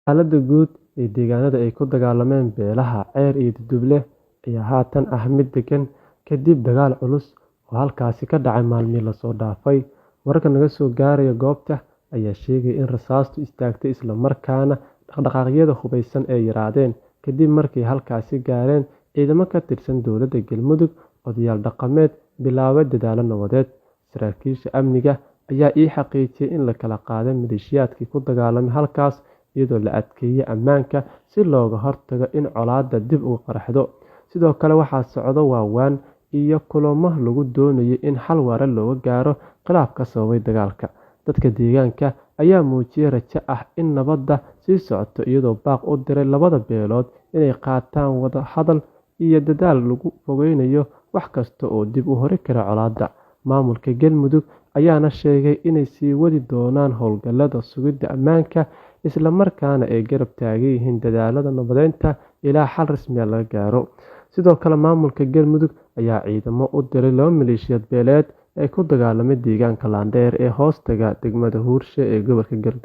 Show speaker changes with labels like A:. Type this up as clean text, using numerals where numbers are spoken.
A: Xaaladda guud ee deegaanada ay ku dagaalameen beelaha Ceer iyo Duduble ayaa haatan ah mid degan kadib dagaal culus oo halkaasi ka dhacay maalmihii la soo dhaafay. Wararka naga soo gaaraya goobta ayaa sheegaya in rasaastu istaagtay isla markaana dhaqdhaqaaqyada hubeysan ay yaraadeen kadib markii halkaasi gaareen ciidamo ka tirsan dowladda Galmudug. Odayaal dhaqameed bilaabay dadaallo nabadeed. Saraakiisha amniga ayaa ii xaqiijiyay in la kala qaaday maleeshiyaadkii ku dagaalamay halkaas, iyadoo la adkeeyay ammaanka si looga hortago in colaadda dib u qarxdo. Sidoo kale waxaa socda waawaan iyo kulamo lagu doonayo in xal waara looga gaaro khilaafka sababay dagaalka. Dadka deegaanka ayaa muujiyay rajo ah in nabadda sii socoto, iyagoo baaq u diray labada beelood inay qaataan wada hadal iyo dadaal lagu fogeynayo wax kasta oo dib u hori kara colaadda. Maamulka Galmudug ayaana sheegay inay sii wadi doonaan howlgallada sugidda ammaanka, isla markaana ay garab taagan yihiin dadaallada nabadeynta ilaa xal rasmi ah laga gaaro. Sidoo kale, maamulka Galmudug ayaa ciidamo u diray 2 maleeshiyaad beeleed ee ku dagaalamay deegaanka Landheer ee hoostaga degmada Huurshe ee gobolka Galgaduud.